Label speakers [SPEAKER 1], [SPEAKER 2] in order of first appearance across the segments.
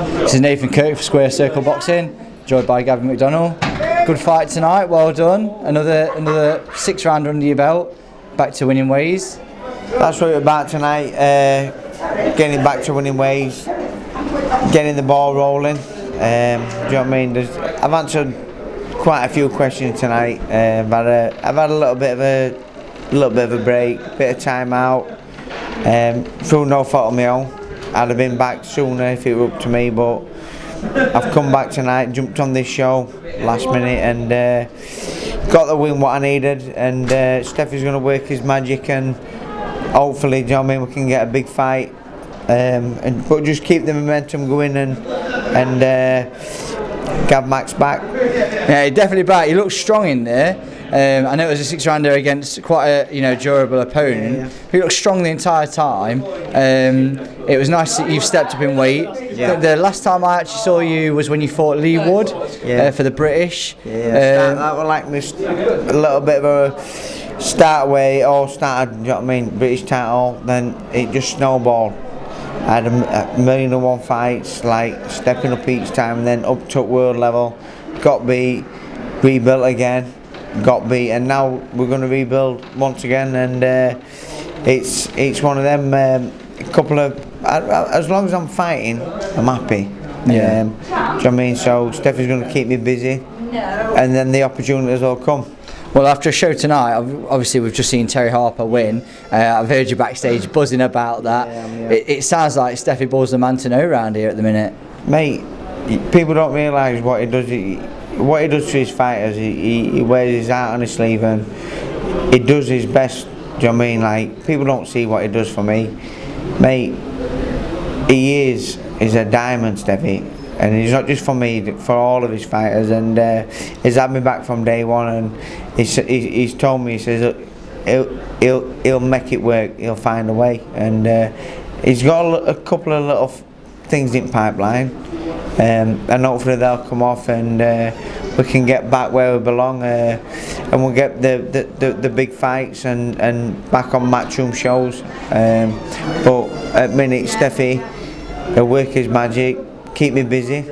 [SPEAKER 1] This is Nathan Kirk for Square Circle Boxing, joined by Gavin Mconnell. Good fight tonight, well done. Another 6 round under your belt, back to winning ways.
[SPEAKER 2] That's what we're about tonight, getting back to winning ways, getting the ball rolling. Do you know what I mean? I've answered quite a few questions tonight. I've had a little bit of a break, bit of time out, through no fault of my own. I'd have been back sooner if it were up to me, but I've come back tonight, jumped on this show last minute, and got the win what I needed. And Steffi's going to work his magic, and hopefully, do you know what I mean, we can get a big fight. But just keep the momentum going and Gav Max back.
[SPEAKER 1] Yeah, definitely back. He looks strong in there. I know it was a 6 rounder against quite a durable opponent. Yeah. He looked strong the entire time. It was nice that you've stepped up in weight.
[SPEAKER 2] Yeah.
[SPEAKER 1] The last time I actually saw you was when you fought Lee Wood for the British.
[SPEAKER 2] Yeah, that was like a little bit of a start weight, all started, you know what I mean, British title, then it just snowballed. I had a 1,000,001 fights, like stepping up each time, and then up to world level, got beat, rebuilt again, got beat, and now we're going to rebuild once again. And it's one of them. As long as I'm fighting, I'm happy.
[SPEAKER 1] Yeah.
[SPEAKER 2] Do you know what I mean? So Steffi's going to keep me busy, and then the opportunities will come.
[SPEAKER 1] Well, after a show tonight, obviously we've just seen Terry Harper win. I've heard you backstage buzzing about that.
[SPEAKER 2] Yeah.
[SPEAKER 1] It sounds like Steffi Ball's the man to know around here at the minute.
[SPEAKER 2] Mate, people don't realise what he does. What he does to his fighters. He wears his heart on his sleeve, and he does his best. Do you know what I mean? Like, people don't see what he does for me. Mate, he's a diamond, Steffi. And he's not just for me, for all of his fighters. And he's had me back from day one, and he's told me, he says he'll make it work, he'll find a way. And he's got a couple of little things in pipeline, and hopefully they'll come off, and we can get back where we belong, and we'll get the big fights and back on matchroom shows. But at minute, Steffi, he'll work his magic, keep me busy,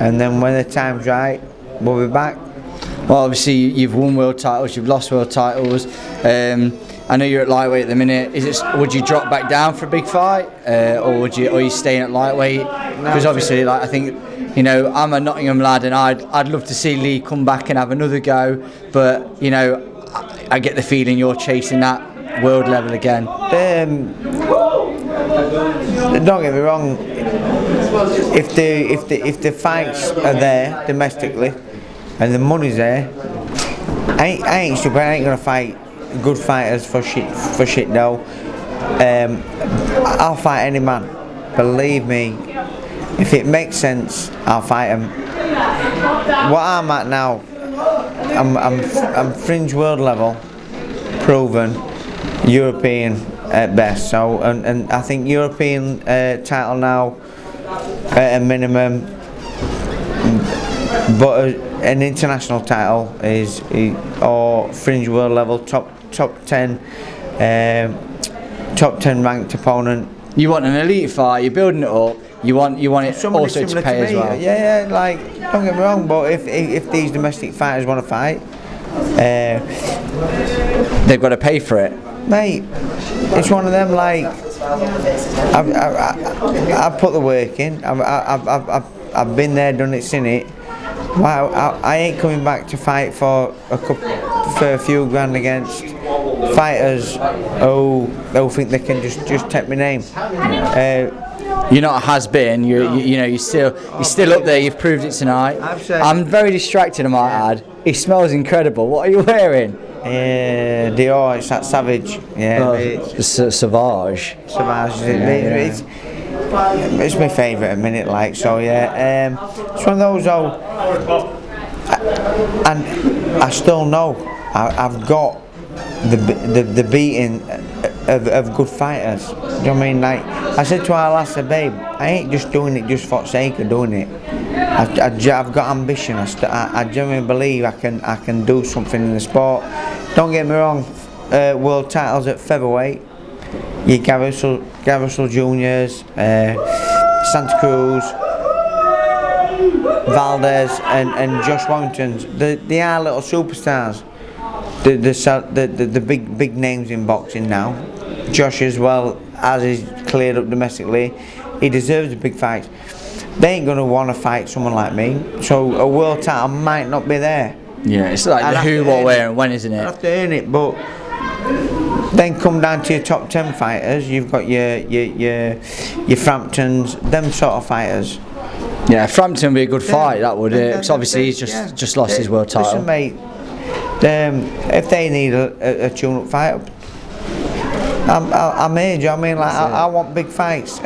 [SPEAKER 2] and then when the time's right, we'll be back.
[SPEAKER 1] Well, obviously you've won world titles, you've lost world titles. I know you're at lightweight at the minute. Would you drop back down for a big fight, or are you staying at lightweight? Because obviously, like, I think, you know, I'm a Nottingham lad, and I'd love to see Lee come back and have another go. But you know, I get the feeling you're chasing that world level again.
[SPEAKER 2] Don't get me wrong. If the fights are there domestically and the money's there, I ain't stupid. I ain't gonna fight good fighters for shit though. I'll fight any man. Believe me, if it makes sense, I'll fight him. What I'm at now, I'm fringe world level, proven, European at best. So and I think European title now at a minimum, but an international title is or fringe world level, top 10 ranked opponent.
[SPEAKER 1] You want an elite fight, you're building it up, you want it also to pay as well.
[SPEAKER 2] Yeah, like, don't get me wrong, but if these domestic fighters want to fight,
[SPEAKER 1] they've got to pay for it.
[SPEAKER 2] Mate, it's one of them, like, I've put the work in, I've been there, done it, seen it. Wow, I ain't coming back to fight for a few grand against fighters who think they can just take my name.
[SPEAKER 1] You're not a has-been. You're still up there. You've proved it tonight. I'm very distracted, I might add. He smells incredible. What are you wearing?
[SPEAKER 2] Dior. It's that Savage.
[SPEAKER 1] Sauvage.
[SPEAKER 2] Sauvage. It's my favourite at minute, like, so yeah. It's one of those though, and I still know I've got the beating of good fighters. Do you know what I mean? Like I said to our lass, babe, I ain't just doing it just for the sake of doing it. I've got ambition. I genuinely believe I can do something in the sport. Don't get me wrong, world titles at featherweight. Your Gavin Juniors, Santa Cruz, Valdez and Josh Warrington, they are little superstars. The big names in boxing now. Josh as well, as he's cleared up domestically, he deserves the big fights. They ain't gonna want to fight someone like me, so a world title might not be there.
[SPEAKER 1] Yeah, it's like the who, what, where, and when, isn't it?
[SPEAKER 2] I have to earn it, but then come down to your top 10 fighters. You've got your Framptons, them sort of fighters.
[SPEAKER 1] Yeah, Frampton would be a good fight. That would, because obviously he's just lost his world title.
[SPEAKER 2] Listen, mate. If they need a tune-up fight, I'm here. Do you know what I mean? Like I want big fights.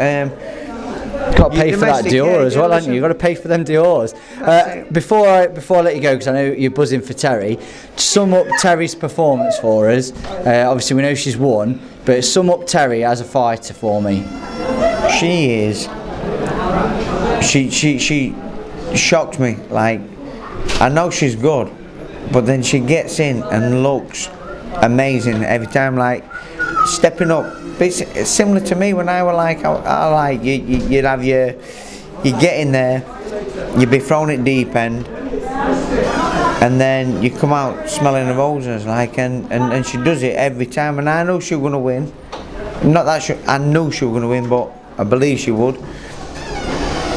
[SPEAKER 1] You've got to pay for that Dior as well, haven't you? You've got to pay for them Diors. Before I let you go, because I know you're buzzing for Terry, sum up Terry's performance for us. Obviously, we know she's won, but sum up Terry as a fighter for me.
[SPEAKER 2] She is. She shocked me. Like, I know she's good, but then she gets in and looks amazing every time. Like, stepping up. It's similar to me when I were like, you'd have you get in there, you'd be thrown at deep end, and then you come out smelling of roses, like, and she does it every time, and I know she was gonna win. Not that I knew she was gonna win, but I believe she would.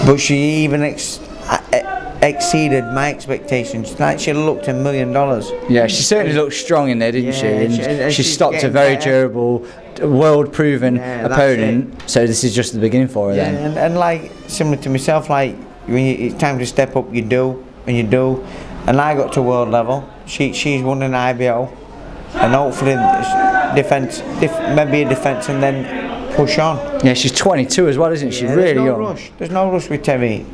[SPEAKER 2] But she even exceeded my expectations. Like, she looked $1 million.
[SPEAKER 1] Yeah, she certainly looked strong in there, didn't she? And she stopped a very durable, world-proven opponent. So this is just the beginning for her then.
[SPEAKER 2] And like, similar to myself, like, when it's time to step up, you do. And I got to world level. She's won an IBO, and hopefully maybe a defence, and then push on.
[SPEAKER 1] Yeah, she's 22 as well, isn't she? She's really young.
[SPEAKER 2] There's no rush with Terry.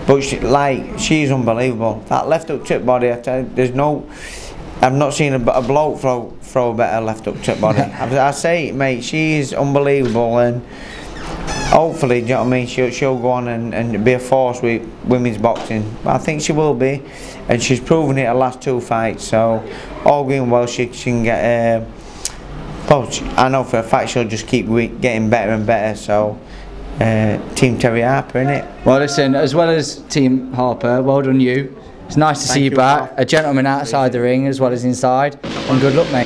[SPEAKER 2] But she's unbelievable. That left hook tip body, I tell you, I've not seen a bloke throw a better left hook tip body. I say, mate, she's unbelievable, and hopefully, do you know what I mean, she'll go on and be a force with women's boxing. I think she will be, and she's proven it her last 2 fights, so all going well, she can get I know for a fact she'll just keep getting better and better, so Team Terry Harper, innit?
[SPEAKER 1] Well, listen, as well as Team Harper, well done you. It's nice to see you back. A gentleman outside the ring as well as inside. And good luck, mate.